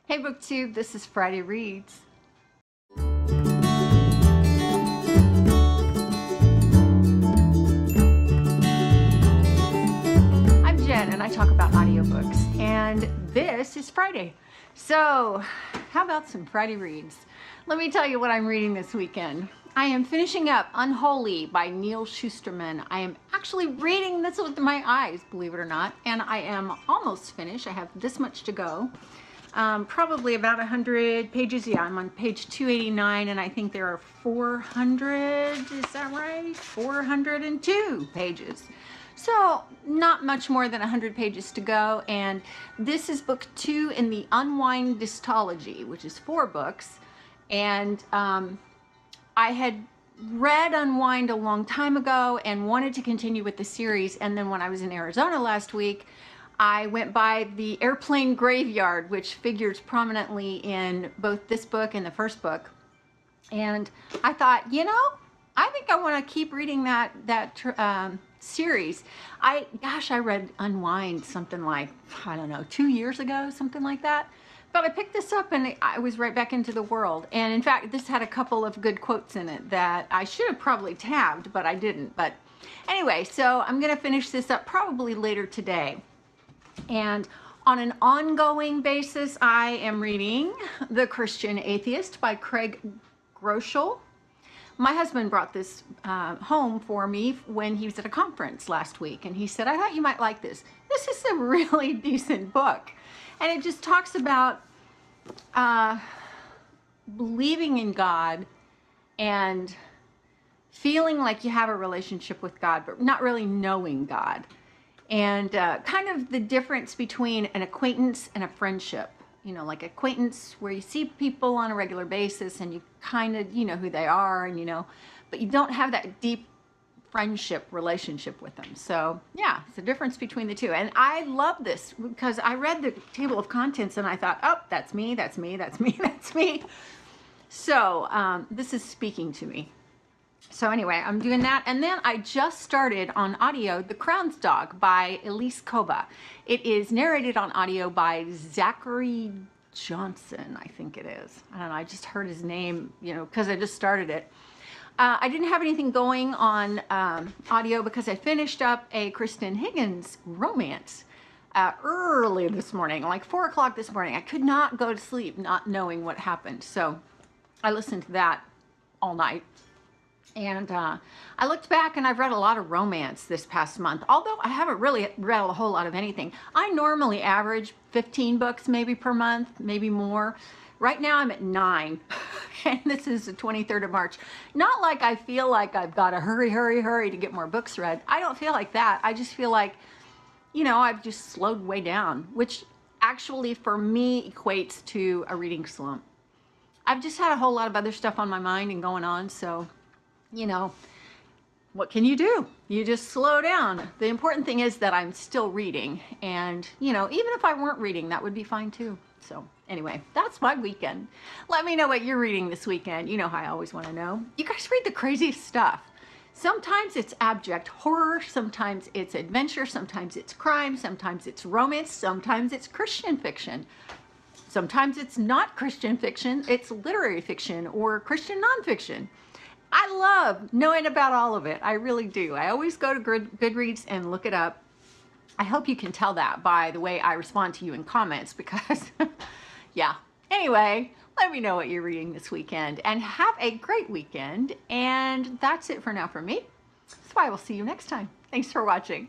Hey BookTube, this is Friday Reads. I'm Jen and I talk about audiobooks, and this is Friday. So how about some Friday Reads? Let me tell you what I'm reading this weekend. I am finishing up Unholy by Neal Shusterman. I am actually reading this with my eyes, believe it or not, and I am almost finished. I have this much to go. Probably about 100 pages. Yeah, I'm on page 289, and I think there are 400, is that right? 402 pages. So not much more than 100 pages to go, and this is book 2 in the Unwind distology, which is 4 books. And I had read Unwind a long time ago and wanted to continue with the series, and then when I was in Arizona last week, I went by the airplane graveyard, which figures prominently in both this book and the first book. And I thought, you know, I think I want to keep reading that series. I read Unwind something like, I don't know, 2 years ago, something like that. But I picked this up and I was right back into the world. And in fact, this had a couple of good quotes in it that I should have probably tabbed, but I didn't. But anyway, so I'm going to finish this up probably later today. And on an ongoing basis, I am reading The Christian Atheist by Craig Groeschel. My husband brought this home for me when he was at a conference last week, and he said, I thought you might like this. This is a really decent book. And it just talks about believing in God and feeling like you have a relationship with God, but not really knowing God. And kind of the difference between an acquaintance and a friendship. You know, like acquaintance where you see people on a regular basis and you kind of, you know who they are, and you know, but you don't have that deep friendship relationship with them. So yeah, it's the difference between the two. And I love this because I read the table of contents and I thought, oh, that's me, that's me, that's me, that's me. So this is speaking to me. So anyway, I'm doing that. And then I just started on audio The Crown's Dog by Elisa Kova. It is narrated on audio by Zachary Johnson, I think it is. I don't know, I just heard his name, you know, because I just started it. I didn't have anything going on audio because I finished up a Kristen Higgins romance early this morning, like 4 o'clock this morning. I could not go to sleep not knowing what happened. So I listened to that all night. And I looked back and I've read a lot of romance this past month, although I haven't really read a whole lot of anything. I normally average 15 books maybe per month, maybe more. Right now I'm at 9, and this is the 23rd of March. Not like I feel like I've got to hurry, hurry, hurry to get more books read. I don't feel like that. I just feel like, you know, I've just slowed way down, which actually for me equates to a reading slump. I've just had a whole lot of other stuff on my mind and going on, so you know, what can you do? You just slow down. The important thing is that I'm still reading, and you know, even if I weren't reading, that would be fine too. So anyway, that's my weekend. Let me know what you're reading this weekend. You know how I always want to know. You guys read the craziest stuff. Sometimes it's abject horror, sometimes it's adventure, sometimes it's crime, sometimes it's romance, sometimes it's Christian fiction. Sometimes it's not Christian fiction, it's literary fiction or Christian nonfiction. I love knowing about all of it. I really do. I always go to Goodreads and look it up. I hope you can tell that by the way I respond to you in comments because, yeah. Anyway, let me know what you're reading this weekend and have a great weekend. And that's it for now for me. So I will see you next time. Thanks for watching.